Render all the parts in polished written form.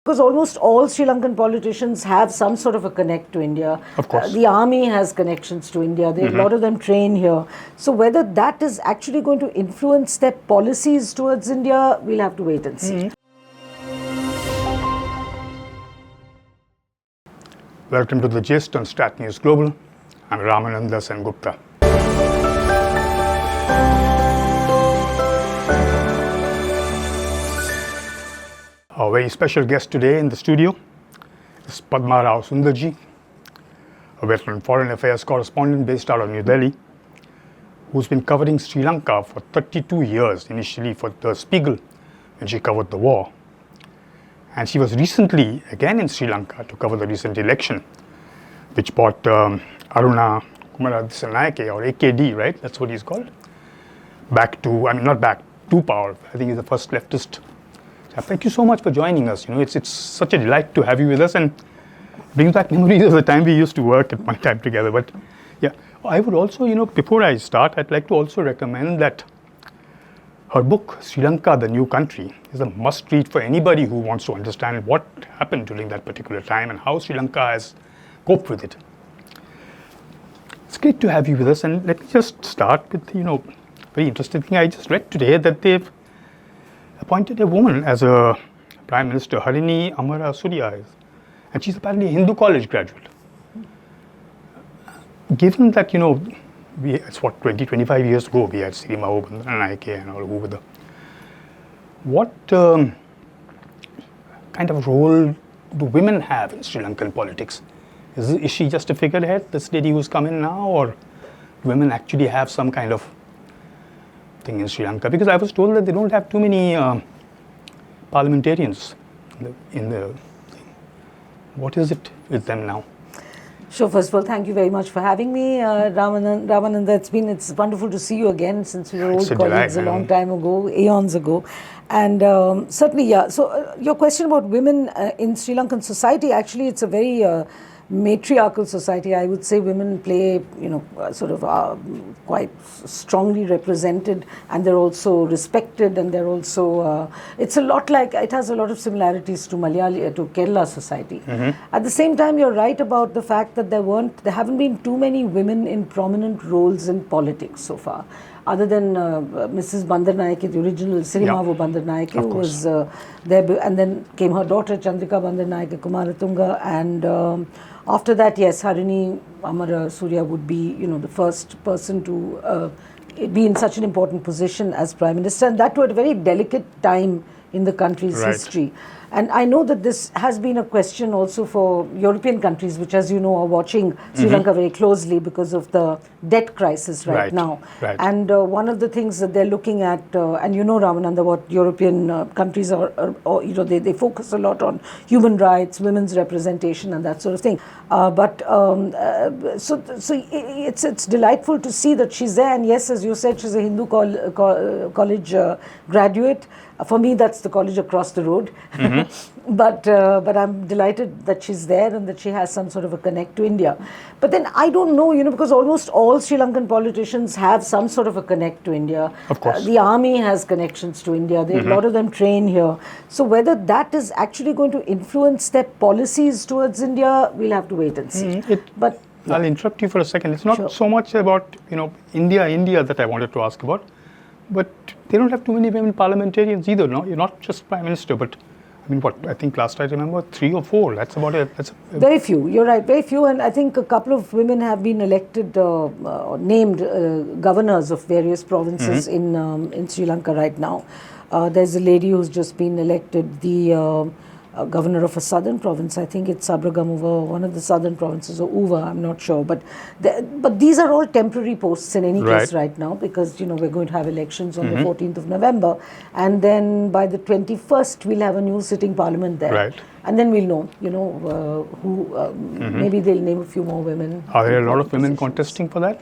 Because almost all Sri Lankan politicians have some sort of a connect to India. Of course. The army has connections to India. A lot of them train here. So whether that is actually going to influence their policies towards India, we'll have to wait and see. Welcome to the Gist on Stat News Global. I'm Ramananda Sengupta. Our very special guest today in the studio is Padma Rao Sundarji, a veteran foreign affairs correspondent based out of New Delhi, who's been covering Sri Lanka for 32 years, initially for the Spiegel when she covered the war. And she was recently again in Sri Lanka to cover the recent election, which brought Aruna Kumaradisanayake, or AKD, right? That's what he's called. Back to, not back to power. I think he's the first leftist. Thank you so much for joining us. It's such a delight to have you with us, and brings back memories of the time we used to work at one time together. But yeah, I would also, before I start, I'd like to also recommend that her book, Sri Lanka, the New Country, is a must-read for anybody who wants to understand what happened during that particular time and how Sri Lanka has coped with it. It's great to have you with us, and let me just start with, very interesting thing I just read today, that they've appointed a woman as a Prime Minister, Harini Amara Surya, and she's apparently a Hindu college graduate. Given that, it's 25 years ago, we had Sri Mao Bandaranaike and all over the. What kind of role do women have in Sri Lankan politics? Is she just a figurehead, this lady who's come in now, or do women actually have some kind of thing in Sri Lanka? Because I was told that they don't have too many parliamentarians in the thing. What is it with them now? Sure, first of all, thank you very much for having me, Ramananda. It's wonderful to see you again, since we were old colleagues a long time ago, aeons ago. And certainly, yeah. So your question about women in Sri Lankan society, actually, it's a very matriarchal society. I would say women play, quite strongly represented, and they're also respected, and they're also, it has a lot of similarities to Kerala society. At the same time, you're right about the fact that there haven't been too many women in prominent roles in politics so far, other than Mrs. Bandaranaike, the original Sri Mao Bandaranaike, who was there, and then came her daughter Chandrika Bandaranaike Kumaratunga, and after that, yes, Harini Amara Surya would be, the first person to be in such an important position as Prime Minister, and that too at a very delicate time in the country's history. And I know that this has been a question also for European countries, which, as you know, are watching Sri Lanka very closely because of the debt crisis right now. And one of the things that they're looking at, and Ramananda, what European countries are, they focus a lot on human rights, women's representation, and that sort of thing. So it's delightful to see that she's there. And yes, as you said, she's a Hindu college graduate. For me, that's the college across the road. But I'm delighted that she's there and that she has some sort of a connect to India. But then I don't know, because almost all Sri Lankan politicians have some sort of a connect to India. Of course. The army has connections to India. A lot of them train here. So whether that is actually going to influence their policies towards India, we'll have to wait and see. I'll interrupt you for a second. It's not so much about, India that I wanted to ask about. But they don't have too many women parliamentarians either, no? You're not just Prime Minister, but I think last I remember 3 or 4. That's about it. Very few. You're right, very few. And I think a couple of women have been elected, named governors of various provinces in Sri Lanka right now. There's a lady who's just been elected the governor of a southern province. I think it's Sabragam over one of the southern provinces, or Uva, I'm not sure. But these are all temporary posts in any case right now, because we're going to have elections on the 14th of November, and then by the 21st we'll have a new sitting parliament there. And then we'll know, who, maybe they'll name a few more women. Are there a lot of women contesting for that?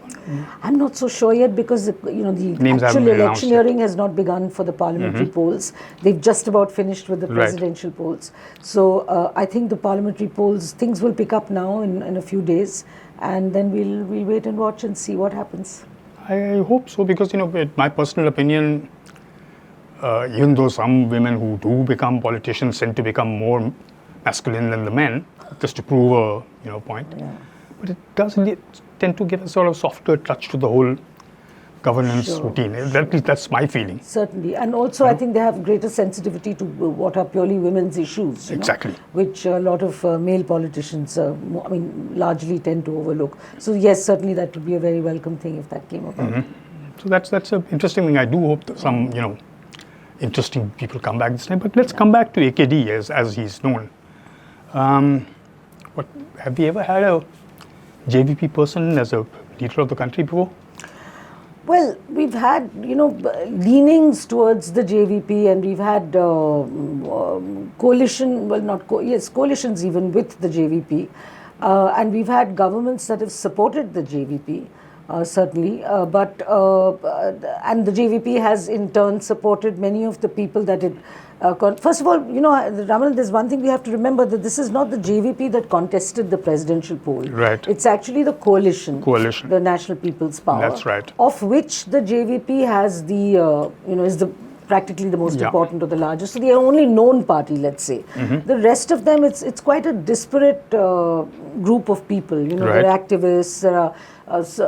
I'm not so sure yet, because, the actual electioneering has not begun for the parliamentary polls. They've just about finished with the presidential polls. So I think the parliamentary polls, things will pick up now in a few days, and then we'll wait and watch and see what happens. I hope so, because, in my personal opinion, even though some women who do become politicians tend to become more masculine than the men, just to prove a point. Yeah. But it does tend to give a sort of softer touch to the whole governance Sure, routine. At least that's my feeling. Certainly, and also I think they have greater sensitivity to what are purely women's issues, Exactly. which a lot of male politicians, largely tend to overlook. So yes, certainly that would be a very welcome thing if that came about. So that's an interesting thing. I do hope that some interesting people come back this time. But let's come back to AKD as he's known. What have we ever had a JVP person as a leader of the country before? Well, we've had, leanings towards the JVP, and we've had coalitions even with the JVP. And we've had governments that have supported the JVP, certainly. And the JVP has in turn supported many of the people that it... First of all, Raman, there's one thing we have to remember, that this is not the JVP that contested the presidential poll. Right. It's actually the coalition. The National People's Power. That's right. Of which the JVP has is practically the most important or the largest. So the only known party, let's say. The rest of them, it's quite a disparate group of people. There are activists, there are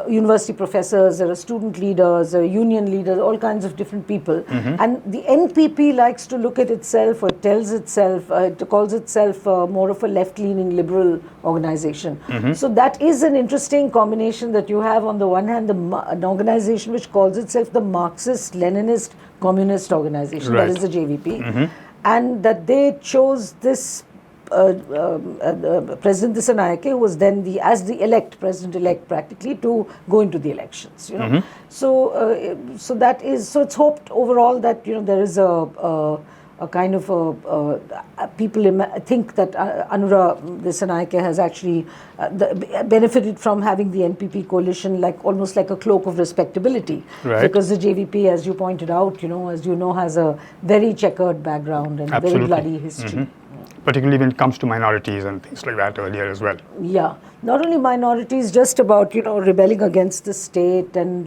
university professors, there are student leaders, there are union leaders, all kinds of different people. And the NPP likes to look at itself, or it calls itself more of a left-leaning liberal organization. So that is an interesting combination, that you have on the one hand an organization which calls itself the Marxist-Leninist Communist organization, that is the JVP, and that they chose this President Dissanayake, who was then as the president-elect practically, to go into the elections. So it's hoped overall that there is a kind of people think that Anura Dissanayake has actually benefited from having the NPP coalition almost like a cloak of respectability, because the JVP, as you pointed out, has a very checkered background and very bloody history. Particularly when it comes to minorities and things like that earlier as well. Yeah, not only minorities, just about rebelling against the state and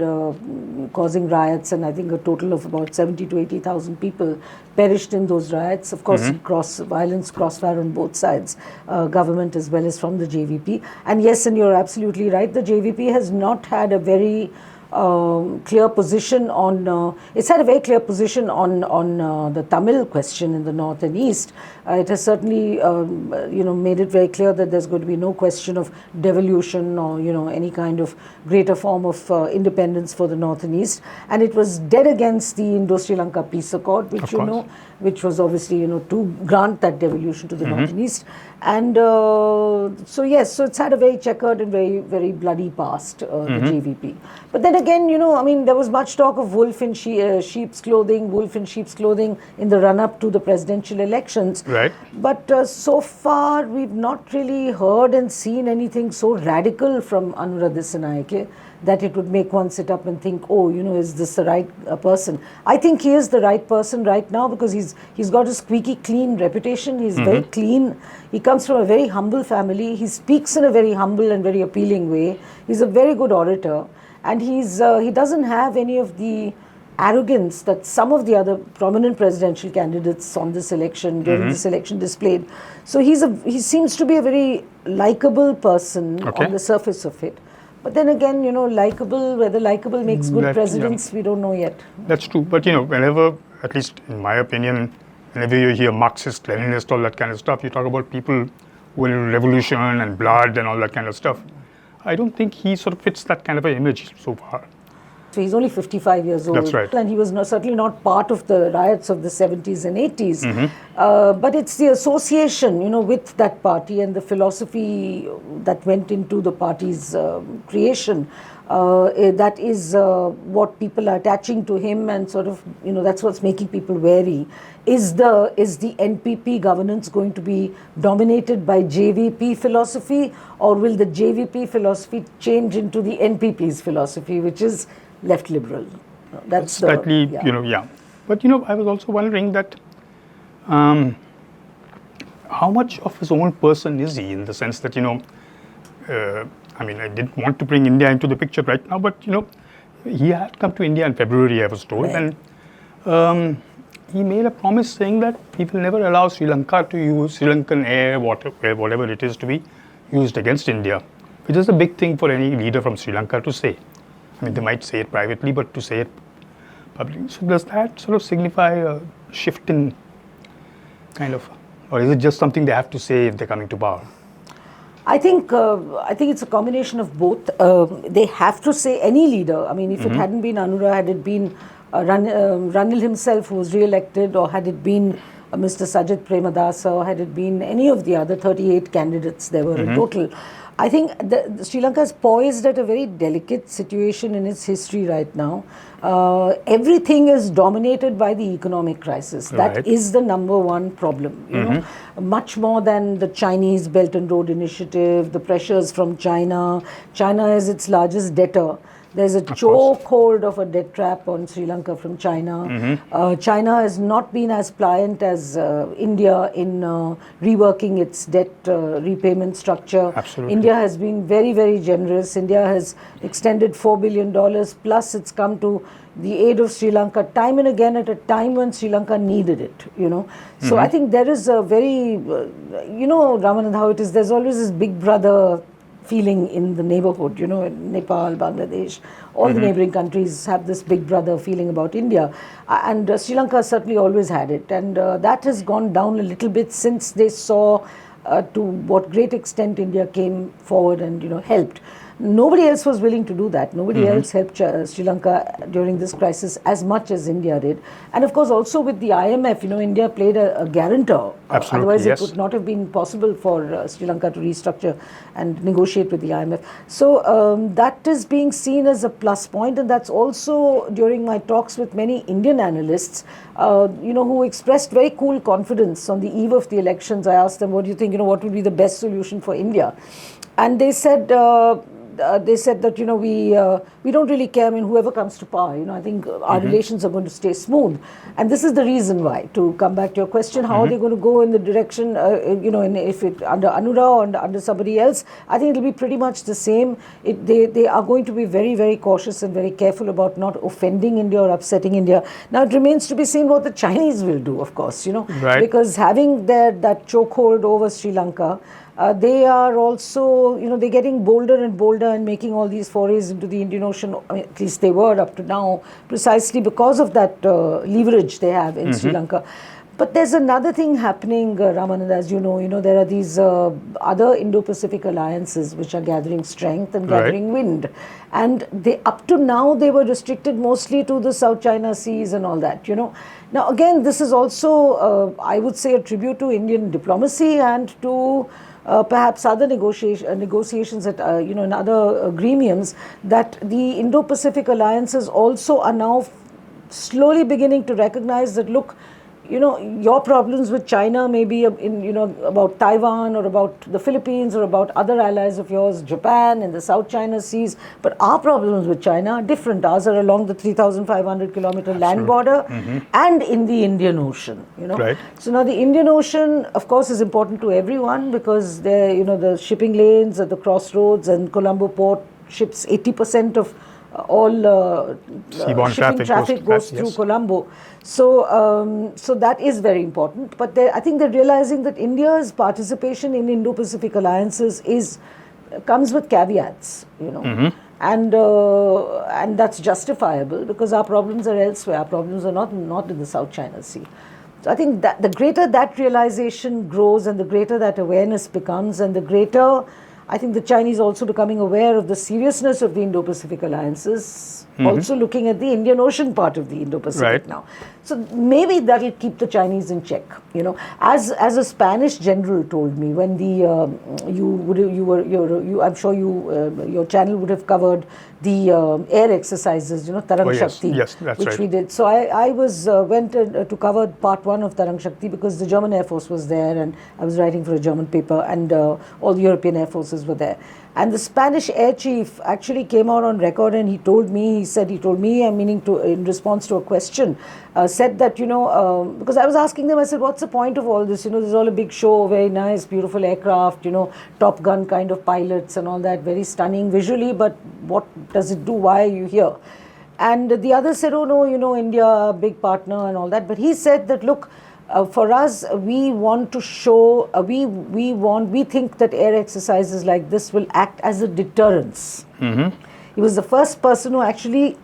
causing riots, and I think a total of about 70 to 80,000 people perished in those riots. Of course, crossfire on both sides, government as well as from the JVP. And yes, and you're absolutely right, the JVP has not had a very clear position on, it's had a very clear position on the Tamil question in the north and east. It has certainly, made it very clear that there's going to be no question of devolution or, any kind of greater form of independence for the north and east. And it was dead against the Indo-Sri Lanka Peace Accord, which which was obviously, to grant that devolution to the north and east. And so it's had a very checkered and very, very bloody past, the JVP. But then again, there was much talk of wolf in sheep's clothing in the run-up to the presidential elections. Right. But so far, we've not really heard and seen anything so radical from Anura Dissanayake that it would make one sit up and think, is this the right person? I think he is the right person right now, because he's got a squeaky clean reputation. He's very clean. He comes from a very humble family. He speaks in a very humble and very appealing way. He's a very good orator, and he doesn't have any of the arrogance that some of the other prominent presidential candidates on this election, during this election, displayed. So he seems to be a very likable person on the surface of it. But then again, whether likable makes good presidents, we don't know yet. That's true. But, whenever, at least in my opinion, whenever you hear Marxist, Leninist, all that kind of stuff, you talk about people who will revolution and blood and all that kind of stuff. I don't think he sort of fits that kind of an image so far. So he's only 55 years old. That's right. And he was certainly not part of the riots of the 70s and 80s. But it's the association, with that party and the philosophy that went into the party's creation. That is what people are attaching to him, and sort of, that's what's making people wary. Is the NPP governance going to be dominated by JVP philosophy, or will the JVP philosophy change into the NPP's philosophy, which is left liberal? That's slightly, But, I was also wondering that how much of his own person is he, in the sense that, I didn't want to bring India into the picture right now, but, he had come to India in February, I was told. Right. And he made a promise saying that he will never allow Sri Lanka to use Sri Lankan air, water, whatever it is, to be used against India, which is a big thing for any leader from Sri Lanka to say. I mean, they might say it privately, but to say it publicly. So does that sort of signify a shift in kind of, or is it just something they have to say if they're coming to power? I think it's a combination of both. They have to say, any leader. I mean, if it hadn't been Anura, had it been Ranil himself who was re-elected, or had it been Mr. Sajid Premadasa, or had it been any of the other 38 candidates there were in total, I think the Sri Lanka is poised at a very delicate situation in its history right now. Everything is dominated by the economic crisis. Right. That is the number one problem. You know, much more than the Chinese Belt and Road Initiative, the pressures from China. China is its largest debtor. There's a chokehold of a debt trap on Sri Lanka from China. China has not been as pliant as India in reworking its debt repayment structure. Absolutely. India has been very, very generous. India has extended $4 billion, plus it's come to the aid of Sri Lanka time and again at a time when Sri Lanka needed it, you know. So I think there is a very, you know, Ramanand, how it is, there's always this big brother feeling in the neighborhood, you know, in Nepal, Bangladesh, all the neighboring countries have this big brother feeling about India. And Sri Lanka certainly always had it. And that has gone down a little bit since they saw to what great extent India came forward and, you know, helped. Nobody else was willing to do that. Nobody else helped Sri Lanka during this crisis as much as India did. And of course, also with the IMF, you know, India played a guarantor. Absolutely, Otherwise, yes. it would not have been possible for Sri Lanka to restructure and negotiate with the IMF. So that is being seen as a plus point, and that's also during my talks with many Indian analysts, you know, who expressed very cool confidence on the eve of the elections. I asked them, what do you think, you know, what would be the best solution for India? And they said that, you know, we don't really care. I mean, whoever comes to power, you know, I think our relations are going to stay smooth. And this is the reason why, to come back to your question, how are they going to go in the direction, you know, if it under Anura or under somebody else, I think it'll be pretty much the same. They are going to be very, very cautious and very careful about not offending India or upsetting India. Now, it remains to be seen what the Chinese will do, of course, you know, because having that chokehold over Sri Lanka, they are also, you know, they're getting bolder and bolder and making all these forays into the Indian Ocean. I mean, at least they were up to now, precisely because of that leverage they have in Sri Lanka. But there's another thing happening, Ramanand, as you know, there are these other Indo-Pacific alliances which are gathering strength and gathering wind. And they, up to now, they were restricted mostly to the South China Seas and all that, you know. Now, again, this is also, I would say, a tribute to Indian diplomacy and to perhaps other negotiations that, you know, in other gremiums, that the Indo-Pacific alliances also are now slowly beginning to recognize that, look, you know, your problems with China may be in, you know, about Taiwan or about the Philippines or about other allies of yours, Japan and the South China Seas, but our problems with China are different. Ours are along the 3,500 kilometer land border and in the Indian Ocean, you know. So now the Indian Ocean, of course, is important to everyone because they're, you know, the shipping lanes at the crossroads, and Colombo port ships 80% of all shipping traffic goes through Colombo. So, so that is very important. But I think they're realizing that India's participation in Indo-Pacific alliances comes with caveats, you know, and that's justifiable because our problems are elsewhere. Our problems are not in the South China Sea. So I think that the greater that realization grows and the greater that awareness becomes, and the greater, I think, the Chinese also becoming aware of the seriousness of the Indo-Pacific alliances, also looking at the Indian Ocean part of the Indo-Pacific now. So maybe that will keep the Chinese in check. You know, as a Spanish general told me when I'm sure your channel would have covered the air exercises, you know, Tarang Shakti, which we did. So I went to cover part 1 of Tarang Shakti because the German Air Force was there, and I was writing for a German paper, and all the European Air Forces were there. And the Spanish air chief actually came out on record and he told me, I'm meaning to, in response to a question, said that, you know, because I was asking them, I said, what's the point of all this? You know, there's all a big show, very nice, beautiful aircraft, you know, Top Gun kind of pilots and all that, very stunning visually, but what does it do? Why are you here? And the others said, oh no, India, big partner and all that. But he said that, look, for us, we want to show, we think that air exercises like this will act as a deterrence. He was the first person who actually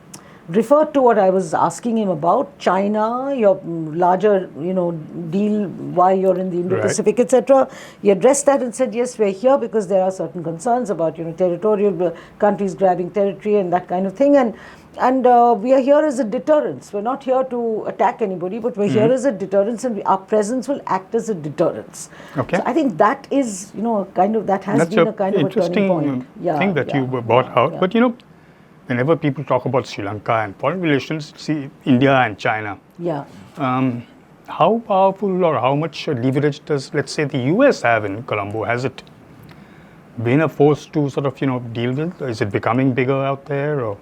referred to what I was asking him about, China, your larger, deal, why you're in the Indo-Pacific, etc. He addressed that and said, yes, we're here because there are certain concerns about, territorial countries grabbing territory and that kind of thing. And we are here as a deterrence. We're not here to attack anybody, but we're here as a deterrence, and our presence will act as a deterrence. Okay. So I think that is, that has been a kind of a turning point. Thing that you brought out. Yeah. But whenever people talk about Sri Lanka and foreign relations, see India and China. Yeah. How powerful or how much leverage does, let's say, the US have in Colombo? Has it been a force to sort of, deal with? Is it becoming bigger out there? Or?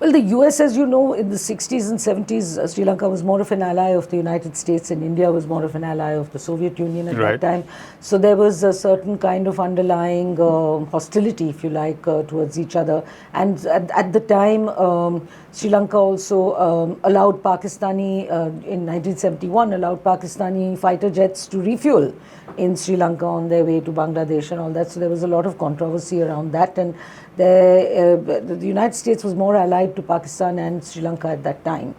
Well, the US, as you know, in the 60s and 70s, Sri Lanka was more of an ally of the United States, and India was more of an ally of the Soviet Union at that time. So there was a certain kind of underlying hostility, if you like, towards each other. And at the time, Sri Lanka also allowed Pakistani, in 1971, allowed Pakistani fighter jets to refuel in Sri Lanka on their way to Bangladesh and all that. So there was a lot of controversy around that. And the United States was more allied to Pakistan and Sri Lanka at that time.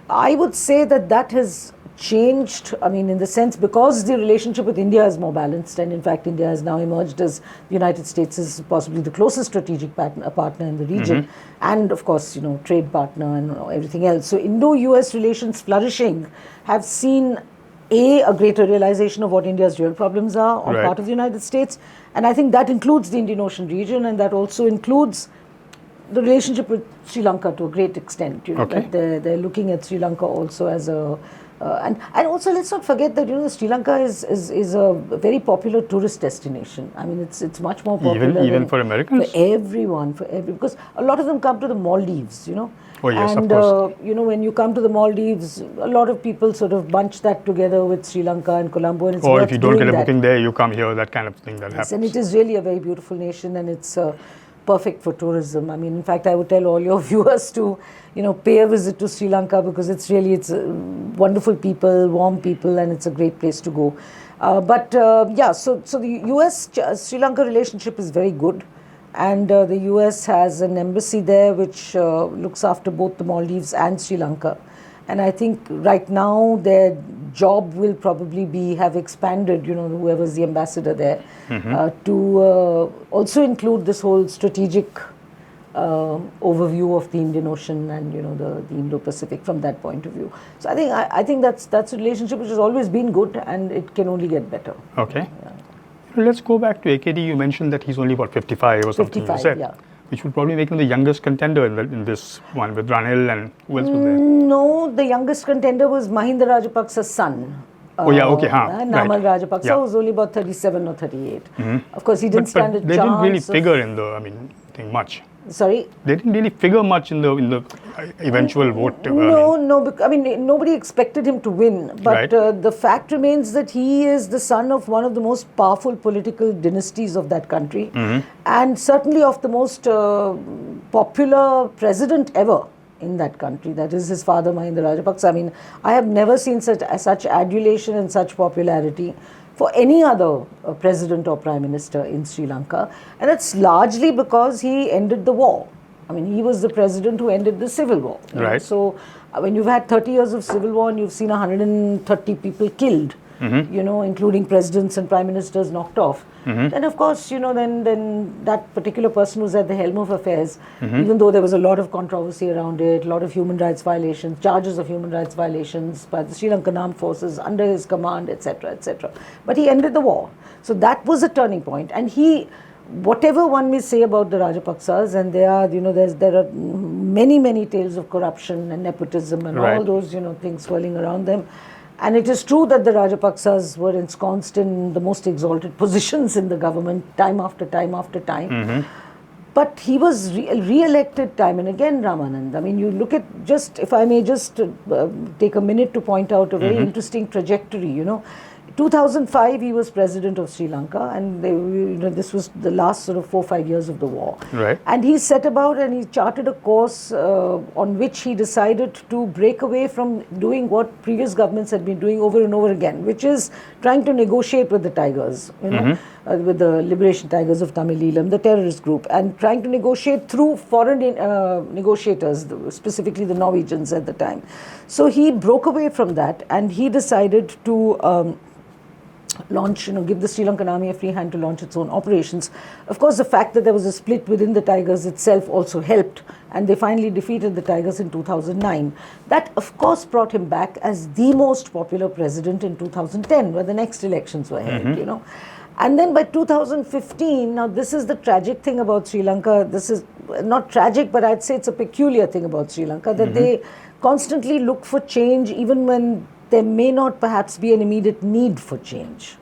I would say that has changed, in the sense, because the relationship with India is more balanced, and in fact India has now emerged as the United States is possibly the closest strategic partner in the region, and of course, trade partner and everything else. So Indo-US relations flourishing have seen a greater realization of what India's real problems are on part of the United States. And I think that includes the Indian Ocean region, and that also includes the relationship with Sri Lanka to a great extent. That they're looking at Sri Lanka also as a... and also, let's not forget that, Sri Lanka is a very popular tourist destination. It's much more popular even for Americans? For everyone, because a lot of them come to the Maldives, Oh, yes, and, of course. when you come to the Maldives, a lot of people sort of bunch that together with Sri Lanka and Colombo. And it's or if you don't get a booking there, you come here, that kind of thing that happens. And it is really a very beautiful nation, and it's perfect for tourism. In fact, I would tell all your viewers to, pay a visit to Sri Lanka, because it's wonderful people, warm people, and it's a great place to go. So the US-Sri Lanka relationship is very good. And the US has an embassy there which looks after both the Maldives and Sri Lanka. And I think right now their job will probably have expanded, whoever's the ambassador there, to also include this whole strategic overview of the Indian Ocean and, the Indo-Pacific from that point of view. So I think that's a relationship which has always been good, and it can only get better. Okay. Yeah. Let's go back to AKD. You mentioned that he's only about 55 or something. 55, you said, yeah. Which would probably make him the youngest contender in this one with Ranil, and who else was there? No, the youngest contender was Mahinda Rajapaksa's son. Namal Rajapaksa was only about 37 or 38. Of course, he didn't stand a chance. They didn't really figure in the, thing much. Sorry? They didn't really figure much in the eventual vote. No, nobody expected him to win. But the fact remains that he is the son of one of the most powerful political dynasties of that country, and certainly of the most popular president ever in that country. That is his father, Mahinda Rajapaksa. I have never seen such adulation and such popularity for any other president or prime minister in Sri Lanka. And it's largely because he ended the war. He was the president who ended the civil war. Right. So when you've had 30 years of civil war and you've seen 130 people killed, including presidents and prime ministers knocked off, then of course, then that particular person was at the helm of affairs, even though there was a lot of controversy around it, a lot of human rights violations, charges of human rights violations by the Sri Lankan armed forces under his command, etc., etc. But he ended the war. So that was a turning point. And whatever one may say about the Rajapaksas, and there are many tales of corruption and nepotism and all those, things swirling around them. And it is true that the Rajapaksas were ensconced in the most exalted positions in the government time after time after time. But he was re-elected time and again, Ramanand. You look at if I may just take a minute to point out a very interesting trajectory, 2005, he was president of Sri Lanka, and this was the last sort of 4-5 years of the war. Right. And he set about and he charted a course on which he decided to break away from doing what previous governments had been doing over and over again, which is trying to negotiate with the Tigers, with the Liberation Tigers of Tamil Eelam, the terrorist group, and trying to negotiate through foreign negotiators, specifically the Norwegians at the time. So he broke away from that, and he decided to launch, give the Sri Lankan Army a free hand to launch its own operations. Of course, the fact that there was a split within the Tigers itself also helped, and they finally defeated the Tigers in 2009. That, of course, brought him back as the most popular president in 2010, where the next elections were held, And then by 2015, now this is the tragic thing about Sri Lanka. This is not tragic, but I'd say it's a peculiar thing about Sri Lanka, that they constantly look for change even when there may not perhaps be an immediate need for change,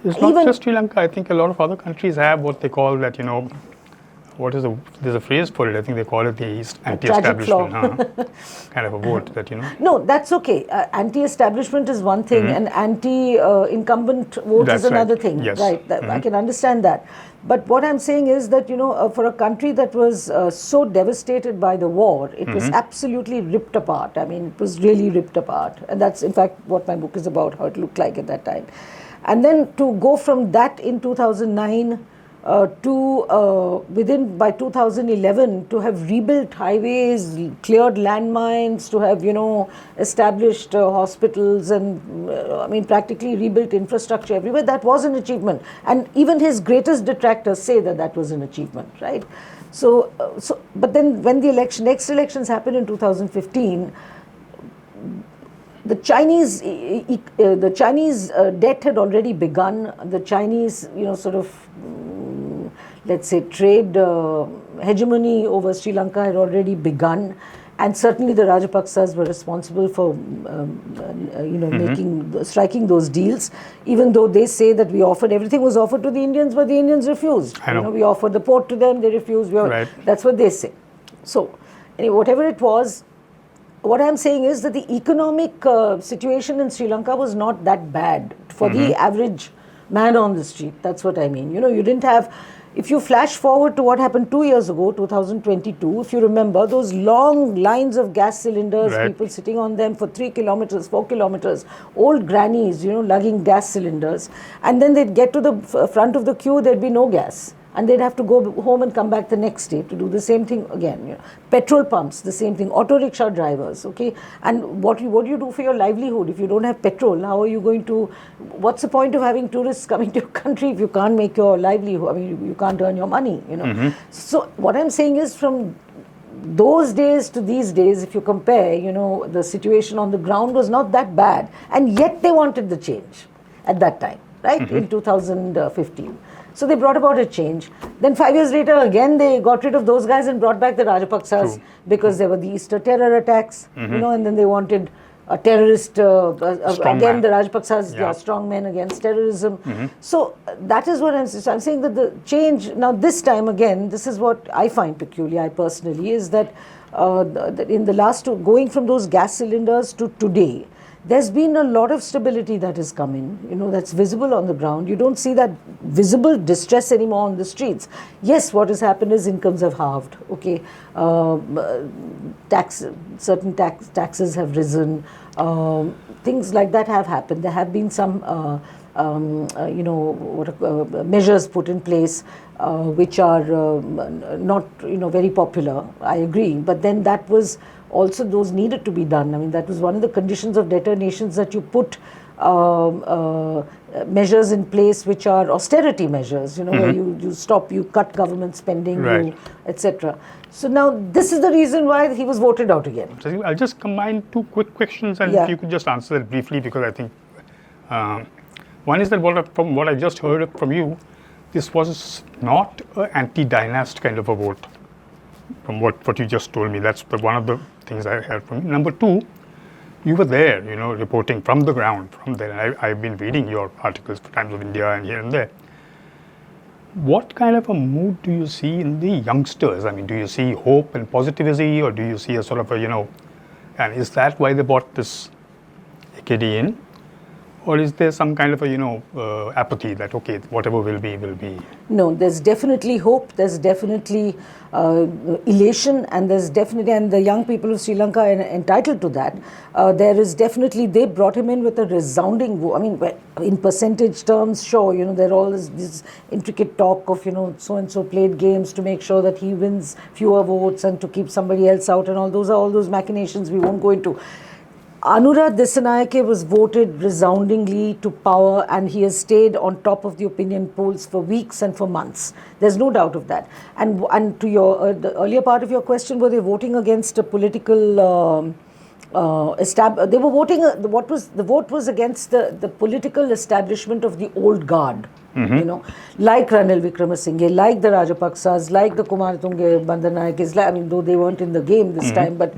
It's not just Sri Lanka. I think a lot of other countries have what they call that, there's a phrase for it. I think they call it the anti-establishment kind of a vote that, No, that's okay. Anti-establishment is one thing, and anti-incumbent vote is another thing. Yes. Right, I can understand that. But what I'm saying is that, for a country that was so devastated by the war, it was absolutely ripped apart. I mean, it was really ripped apart. And that's, in fact, what my book is about, how it looked like at that time. And then to go from that in 2009 by 2011, to have rebuilt highways, cleared landmines, to have, established hospitals and, practically rebuilt infrastructure everywhere, that was an achievement. And even his greatest detractors say that that was an achievement, right? So, but then when the next elections happened in 2015, the Chinese debt had already begun. The Chinese, let's say, trade hegemony over Sri Lanka had already begun, and certainly the Rajapaksas were responsible for, striking those deals. Even though they say that everything was offered to the Indians, but the Indians refused. We offered the port to them, they refused. That's what they say. So, anyway, whatever it was. What I'm saying is that the economic situation in Sri Lanka was not that bad for the average man on the street. That's what I mean. You didn't have, if you flash forward to what happened 2 years ago, 2022, if you remember, those long lines of gas cylinders, people sitting on them for 3 kilometers, 4 kilometers, old grannies, lugging gas cylinders, and then they'd get to the front of the queue, there'd be no gas. And they'd have to go home and come back the next day to do the same thing again. Petrol pumps, the same thing. Auto rickshaw drivers, okay? And what do you do for your livelihood? If you don't have petrol, how are you going to... What's the point of having tourists coming to your country if you can't make your livelihood? You can't earn your money, So what I'm saying is, from those days to these days, if you compare, the situation on the ground was not that bad. And yet they wanted the change at that time, right? In 2015. So they brought about a change. Then 5 years later, again, they got rid of those guys and brought back the Rajapaksas because there were the Easter terror attacks, and then they wanted a terrorist, again, the Rajapaksas, strong men against terrorism. So that is what I'm saying, that the change, now this time again, this is what I find peculiar, I personally, is that in the last going from those gas cylinders to today, there's been a lot of stability that has come in, that's visible on the ground. You don't see that visible distress anymore on the streets. Yes, what has happened is incomes have halved, okay. Certain taxes have risen. Things like that have happened. There have been some, measures put in place which are not, very popular. I agree. But then that was also, those needed to be done. That was one of the conditions of debtor nations, that you put measures in place which are austerity measures, where you cut government spending, etc. So now this is the reason why he was voted out again. So I'll just combine two quick questions, and if you could just answer that briefly, because I think one is that from what I just heard from you, this was not an anti-dynast kind of a vote. From what you just told me, that's one of the things I heard from you. Number two, you were there, reporting from the ground, from there. And I've been reading your articles for Times of India and here and there. What kind of a mood do you see in the youngsters? Do you see hope and positivity, or do you see a sort of a, and is that why they bought this AKD in? or is there some kind of a apathy that okay, whatever will be will be? No, there's definitely hope. There's definitely elation, and there's definitely, and the young people of Sri Lanka are entitled to that. There is definitely, they brought him in with a resounding vote. I mean, in percentage terms, sure, there are all this intricate talk of so and so played games to make sure that he wins fewer votes and to keep somebody else out, and all those machinations we won't go into. Anura Dissanayake was voted resoundingly to power, and he has stayed on top of the opinion polls for weeks and for months. There's no doubt of that. And to your the earlier part of your question, were they voting against a political they were voting. The vote was against the political establishment of the old guard. Like Ranil Wickremesinghe, like the Rajapaksas, like the Kumaratunga Bandaranaikes, I mean, though they weren't in the game this time, but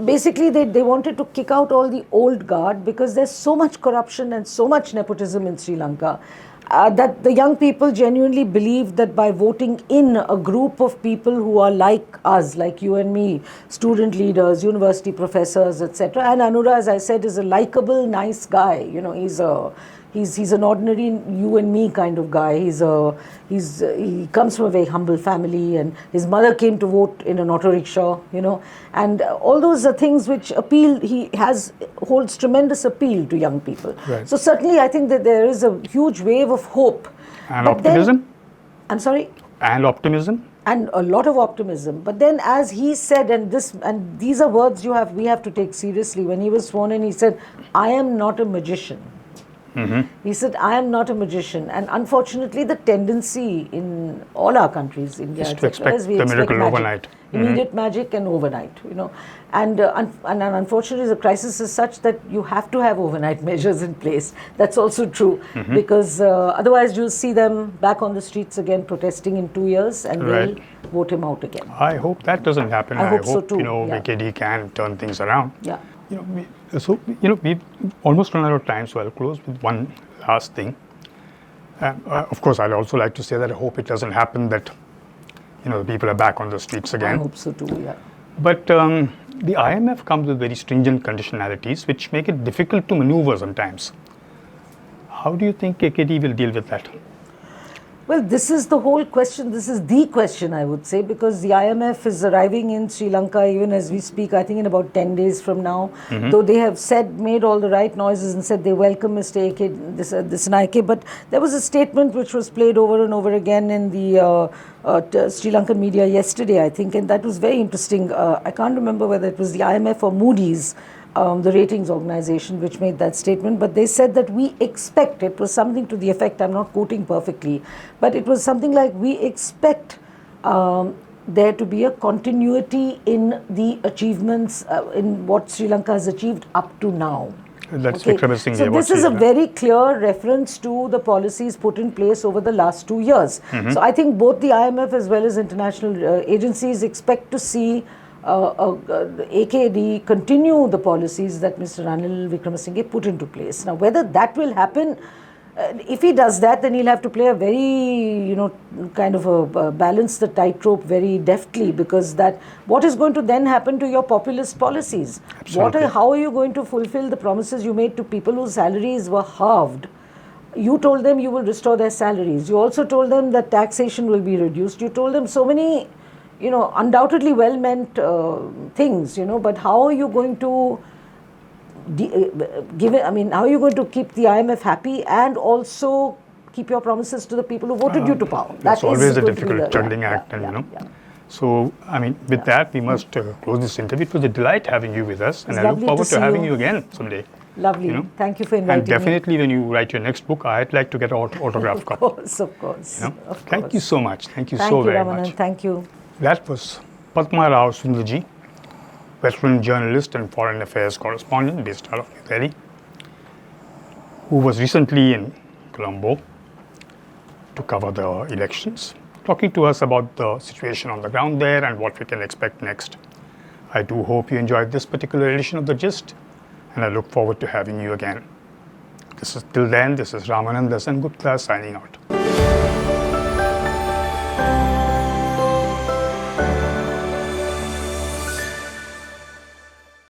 basically they wanted to kick out all the old guard because there's so much corruption and so much nepotism in Sri Lanka that the young people genuinely believe that by voting in a group of people who are like us, like you and me, student leaders, university professors, etc. And Anura, as I said, is a likable, nice guy. He's an ordinary you and me kind of guy. He comes from a very humble family, and his mother came to vote in an auto rickshaw, and all those are things which appeal. Holds tremendous appeal to young people. Right. So certainly, I think that there is a huge wave of hope and optimism. I'm sorry. And optimism. And a lot of optimism. But then, as he said, and these are words we have to take seriously. When he was sworn in, he said, "I am not a magician." He said, "I am not a magician," and unfortunately, the tendency in all our countries, India, is to expect the miracle magic, overnight, immediate magic, and overnight. And unfortunately, the crisis is such that you have to have overnight measures in place. That's also true because otherwise, you'll see them back on the streets again protesting in 2 years, and they'll vote him out again. I hope that doesn't happen. I hope so too. VKD can turn things around. Yeah. We've almost run out of time, so I'll close with one last thing. Of course, I'd also like to say that I hope it doesn't happen that, the people are back on the streets again. I hope so too, yeah. But the IMF comes with very stringent conditionalities, which make it difficult to maneuver sometimes. How do you think KKD will deal with that? Well, this is the whole question. This is the question, I would say, because the IMF is arriving in Sri Lanka even as we speak, I think in about 10 days from now. Though they have made all the right noises and said they welcome Mr. Dissanayake. But there was a statement which was played over and over again in the Sri Lankan media yesterday, I think, and that was very interesting. I can't remember whether it was the IMF or Moody's, the ratings organization, which made that statement, but they said that we expect, it was something to the effect, I'm not quoting perfectly, but it was something like, we expect there to be a continuity in the achievements, in what Sri Lanka has achieved up to now. That's okay. Wickremesinghe. So this is a very clear reference to the policies put in place over the last 2 years. So I think both the IMF as well as international agencies expect to see AKD continue the policies that Mr. Ranil Wickremesinghe put into place. Now, whether that will happen, if he does that, then he'll have to play a very, kind of balance the tightrope very deftly, because what is going to then happen to your populist policies? Absolutely. How are you going to fulfill the promises you made to people whose salaries were halved? You told them you will restore their salaries. You also told them that taxation will be reduced. You told them so many undoubtedly well-meant things, but how are you going to how are you going to keep the IMF happy and also keep your promises to the people who voted you to power? That's always a difficult juggling act, So, with that, we must close this interview. It was a delight having you with us, and I look forward to having you again someday. Lovely. Thank you for inviting me. And definitely when you write your next book, I'd like to get an autograph copy. Of course. Thank you so much. Thank you so very much. Thank you. That was Padma Rao Sundarji, veteran journalist and foreign affairs correspondent based out of New Delhi, who was recently in Colombo to cover the elections, talking to us about the situation on the ground there and what we can expect next. I do hope you enjoyed this particular edition of The Gist, and I look forward to having you again. Till then, this is Ramananda Sengupta signing out.